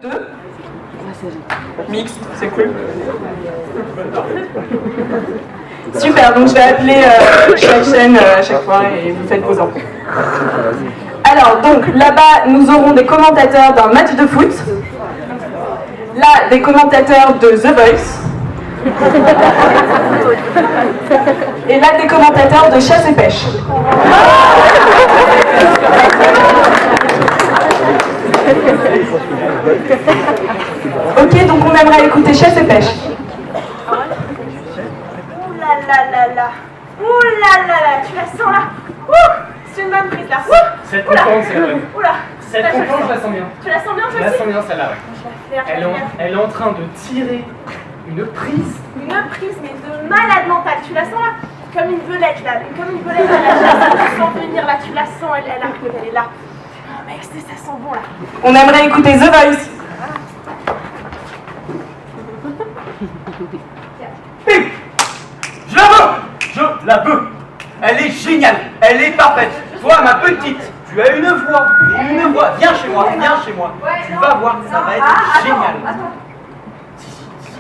2. Mixte, c'est cool. Super, donc je vais appeler chaque chaîne à chaque fois et vous faites vos infos. Alors, donc là-bas, nous aurons des commentateurs d'un match de foot. Là, des commentateurs de The Voice. Et là, des commentateurs de chasse et pêche. Ok, donc on aimerait écouter chasse et pêche. Ouh là là là là. Ouh là là là, tu la sens là. Ouh, c'est une bonne prise là. Ouh. Cette contente, c'est la bonne. Oula. Cette contente, je la sens bien. Tu la sens bien, toi Je la aussi? sens bien, celle-là, ouais. Je vais la faire. Elle est en train de tirer une prise. Une prise, mais de malade mental. Tu la sens là? Comme une belette là. Comme une belette à la chasse. Tu sens venir là, tu la sens, elle arrive, elle est là. Oh, mec, ça sent bon là. On aimerait écouter The Voice. Je la veux! Je la veux! Elle est géniale! Elle est parfaite! Toi, ma petite, tu as une voix! Une voix! Viens chez moi! Viens chez moi! Tu vas voir, ça va être génial! Si.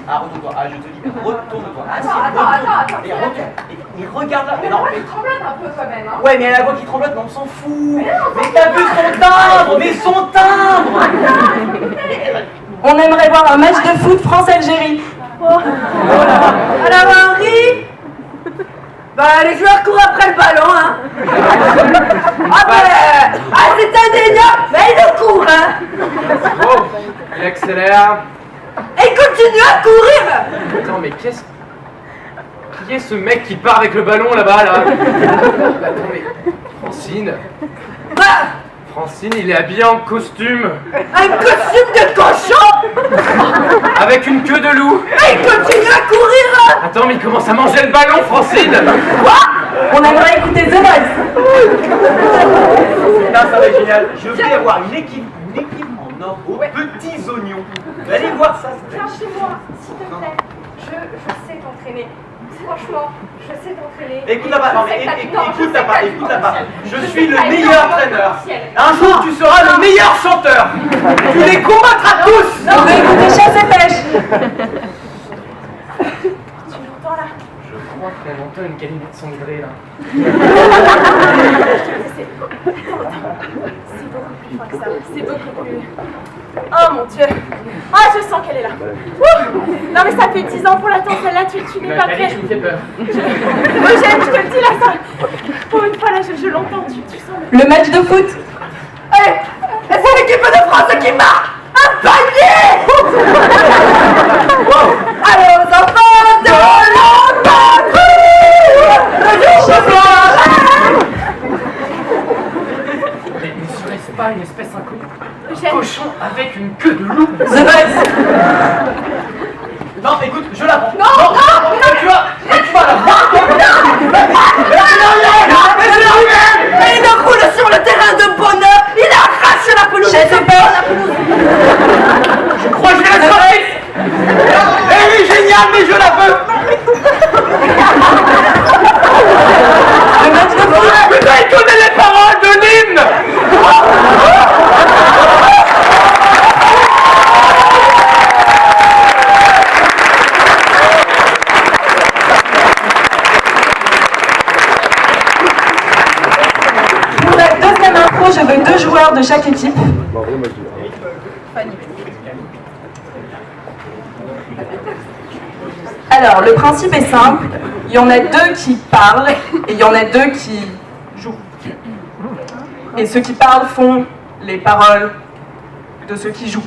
Ah, retourne-toi! Ah, je te dis, retourne-toi! Ah, si, retourne. Et retourne! Et regarde là! Mais non, mais... tremblote un peu quand même, hein. Ouais, mais elle a la voix qui tremblote, mais on s'en fout! Mais t'as vu son timbre! Mais son timbre! On aimerait voir un match de foot France-Algérie. Alors Henri, les joueurs courent après le ballon, hein. C'est indéniable, mais ils courent, hein. Oh, il accélère. Et il continue à courir. Attends, mais qui est ce mec qui part avec le ballon là-bas, là? Attends, mais... Francine, il est habillé en costume. Un costume de cochon. Avec une queue de loup. Et il continue à courir. Attends, mais il commence à manger le ballon, Francine. On aimerait écouter The Voice. Là, ça va être génial! Je vais avoir une équipe en or aux petits oignons! Allez voir ça! Viens chez moi, s'il te plaît. Je sais t'entraîner. Franchement, je sais t'entraîner. Écoute là-bas, non mais écoute là-bas, écoute là-bas. Je suis le t'as meilleur énormément de entraîneur. potentiel. Un jour, tu seras le meilleur chanteur. Tu les combattras tous. On veut écouter chasse et pêche. Tu l'entends là? Je crois qu'on entend une calinette cendrée, là. C'est beaucoup plus fort que ça. C'est beaucoup plus... Oh mon Dieu. Ah, je sens qu'elle est là. Ouh. Non mais ça fait 10 ans pour l'attendre, celle-là, tu n'es pas prête. Tu me fais peur. Eugène, je te le dis là, ça... Pour une fois là, je l'entends, tu sens Le match de foot. Allez, c'est l'équipe de France qui marque un panier. Allez aux enfants de la patrie. Le jour Mais serait-ce pas une espèce inconnue? Eugène. Cochon avec une queue de loup. The Voice. Non, écoute, je la prends. Non, Tu vas la Et il roule sur le terrain de bonheur. Il arrache la pelouse. Chasse et pêche. Je crois que je vais la sauver. Elle est géniale, mais je la veux. Le match de foot. Putain, il connaît les paroles de l'hymne. Pour la deuxième intro, je veux 2 joueurs de chaque équipe. Alors, le principe est simple. Il y en a 2 qui parlent et il y en a 2 qui jouent. Et ceux qui parlent font les paroles de ceux qui jouent.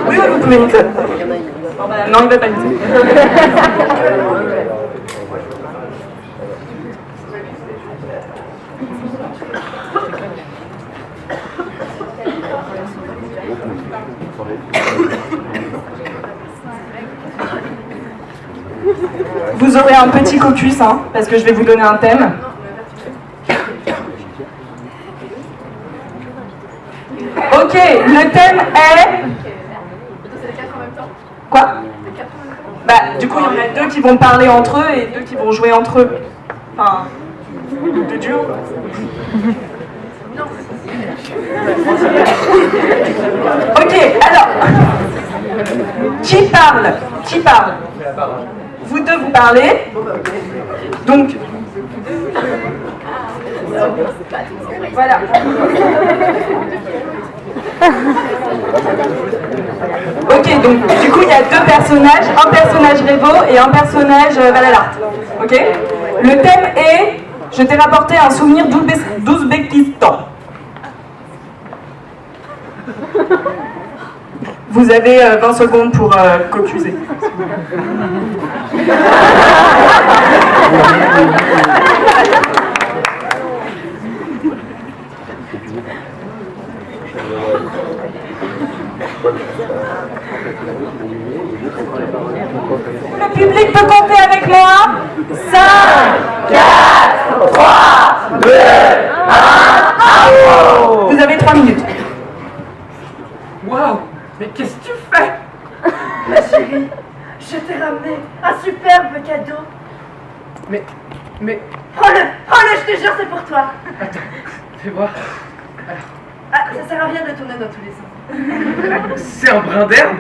Oui, vous pouvez mixer. Non, il ne va pas mixer. Vous aurez un petit caucus, hein, parce que je vais vous donner un thème. Ok, le thème est... Quoi? Bah, du coup, il y en a 2 qui vont parler entre eux et 2 qui vont jouer entre eux. Enfin, de duo. Ok, alors. Qui parle? Qui parle? Vous deux, vous parlez. Donc. Voilà. Ok, donc du coup il y a deux personnages, un personnage Révo et un personnage Valalart. Ok? Le thème est je t'ai rapporté un souvenir d'Ouzbékistan. Vous avez 20 secondes pour cocuser. Le public peut compter avec moi. 5, 4, 3, 2, 1. Vous avez 3 minutes. Waouh! Mais qu'est-ce que tu fais? Ma chérie, je t'ai ramené un superbe cadeau. Mais... Prends-le, je te jure, c'est pour toi. Attends, fais voir. Ah, ça sert à rien de tourner dans tous les sens. C'est un brin d'herbe?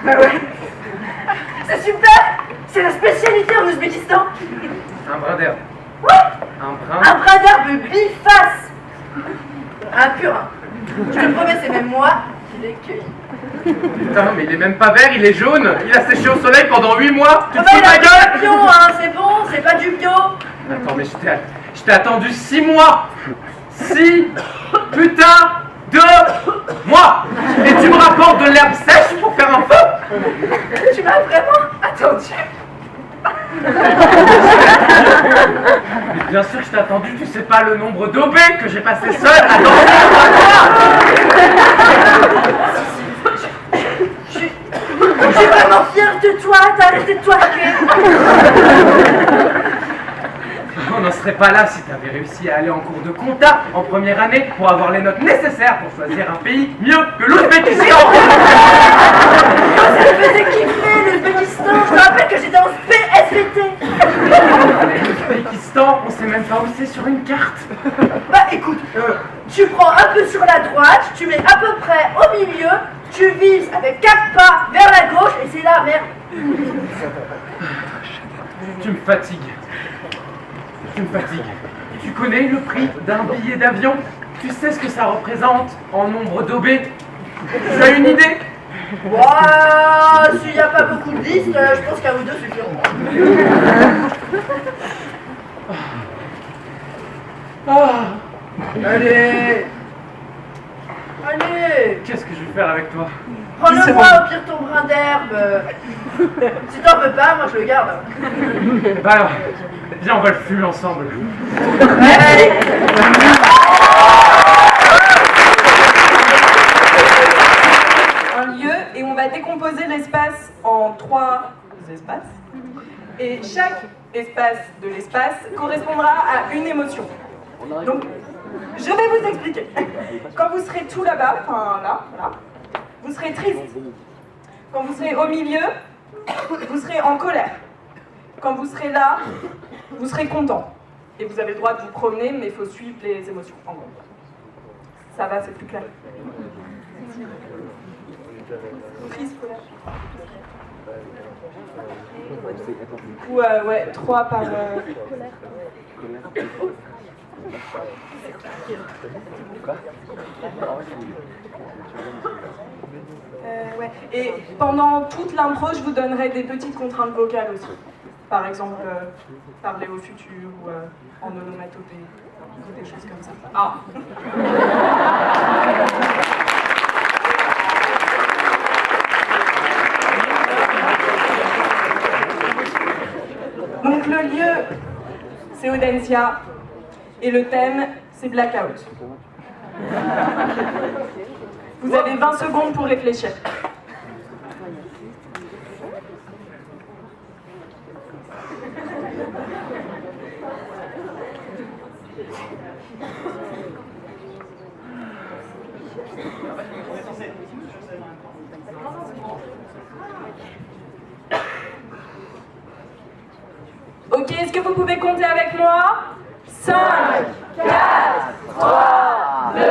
Ah ouais. C'est super. C'est la spécialité en Ouzbékistan. Un brin d'herbe. Ouais. Un Un brin d'herbe biface. Un purin. Je te promets, c'est même moi qui l'ai cueilli. Putain, mais il est même pas vert, il est jaune. Il a séché au soleil pendant 8 mois. Tu te bah, fous de ma gueule? c'est bio, hein, c'est bon, c'est pas du bio. Attends, mais je t'ai attendu 6 mois. 6 putain de mois. Et tu me rapportes de l'herbe sèche pour faire un feu? Tu m'as vraiment attendu. Mais bien sûr que je t'ai attendu, tu sais pas le nombre d'OB que j'ai passé seul à dormir Je suis vraiment fière de toi, t'as arrêté de twerker. On n'en serait pas là si t'avais réussi à aller en cours de compta en première année pour avoir les notes nécessaires pour choisir un pays mieux que l'Ouzbékistan. Ça me faisait kiffer l'Ouzbékistan, je te rappelle que j'étais en PSVT. L'Ouzbékistan, on sait même pas où c'est sur une carte. Bah écoute, tu prends un peu sur la droite, tu mets à peu près au milieu, tu vises avec 4 pas vers la gauche et c'est là, merde. Tu me fatigues. Tu me fatigues. Tu connais le prix d'un billet d'avion? Tu sais ce que ça représente en nombre d'OB? Tu as une idée? Ouah, s'il n'y a pas beaucoup de listes, je pense qu'un ou deux suffiront. Allez! Allez, Qu'est-ce que je vais faire avec toi? prends-le-moi au pire ton brin d'herbe. Si t'en veux pas, moi je le garde. Bah alors, viens, on va le fumer ensemble. Allez. Un lieu et on va décomposer l'espace en 3 espaces. Et chaque espace de l'espace correspondra à une émotion. Donc, je vais vous expliquer. Quand vous serez tout là-bas, enfin là, vous serez triste. Quand vous serez au milieu, vous serez en colère. Quand vous serez là, vous serez content. Et vous avez le droit de vous promener, mais il faut suivre les émotions, en gros. Ça va, c'est plus clair. Triste, colère. Du coup, ouais, 3 par... ouais. Et pendant toute l'impro, je vous donnerai des petites contraintes vocales aussi. Par exemple, parler au futur ou en onomatopée, des choses comme ça. Ah. Donc le lieu, c'est Audencia, et le thème, c'est Blackout. Vous avez 20 secondes pour réfléchir. Ok, est-ce que vous pouvez compter avec moi? 5, 4, 3, 2,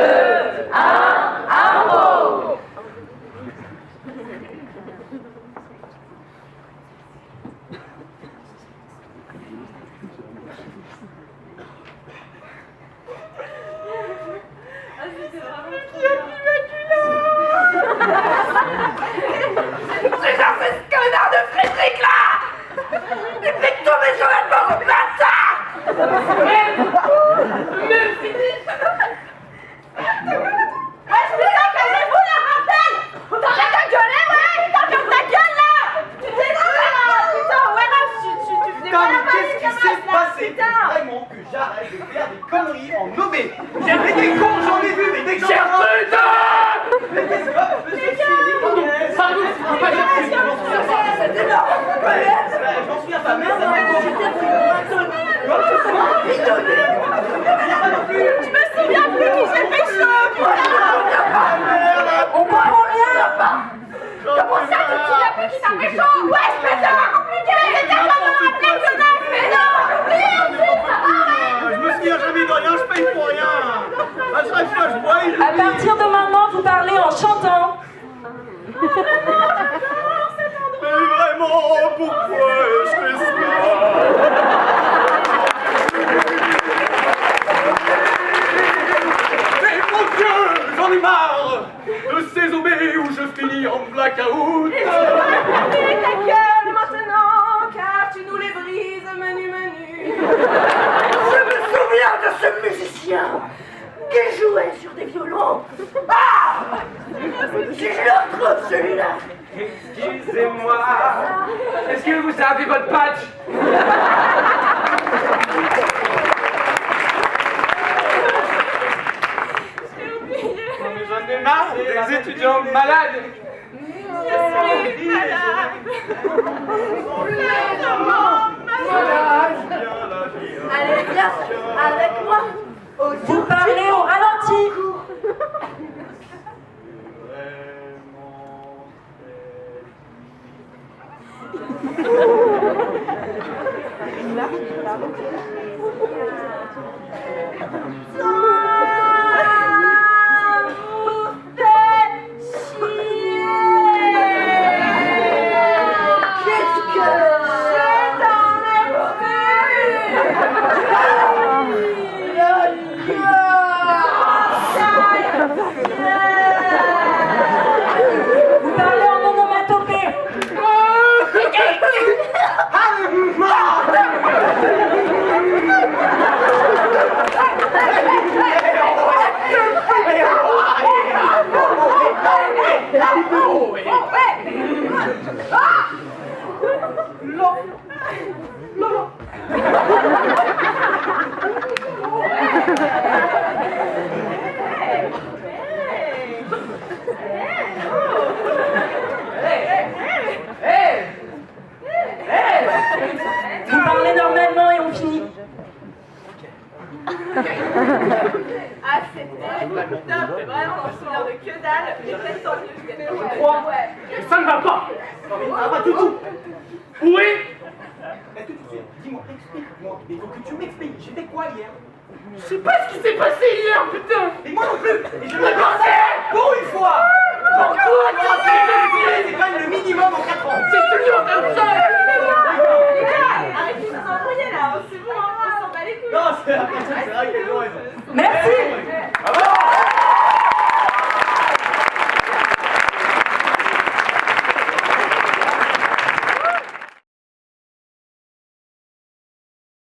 Mais des cons, j'en ai vu, mais des cons. Gertrude! Mais qu'est-ce que... Pardon, pas Gertrude. J'en suis affamé, ça m'a Je me souviens plus qui j'ai pécho, On comprend rien. Comment ça, tu te souviens plus qui t'a pécho? Ouais, je peux te compliqué. C'était comment appeler ce nom? Mais non, Je me souviens jamais de rien, je paye pour rien. À chaque fois, je bois, À partir de maintenant, vous parlez en chantant. Mais vraiment, pourquoi je fais ça? Mais mon Dieu, j'en ai marre de ces obés où je finis en blackout. Fermez ta gueule maintenant, car tu nous les brises, menu. Je me souviens de ce musicien qui jouait sur des violons. Ah! Si je le retrouve celui-là. Excusez-moi. Est-ce que vous avez votre patch? J'en ai marre des étudiants malades. Je suis malade. Allez, viens avec moi. Vous parlez au ralenti. Vous parlez en onomatopée. Vous parlez normalement et on finit. Ah, c'était top, vraiment, on se souvient de que dalle, mais peut-être tant mieux, je crois. Ouais. Ça ne va pas. Ah, pas du tout. Où est? Est-ce que tu sais? Dis-moi, explique-moi. Il faut que tu m'expliques. J'ai fait quoi hier? Je sais pas ce qui s'est passé hier, putain. Et moi non plus. Et je me pour une fois. Pourquoi C'est quand même le minimum en 4 ans. C'est toujours comme ça. Les gars, arrêtez de vous embrouiller là, c'est bon, on s'en bat les couilles. Non, c'est vrai qu'elles ont raison. Merci.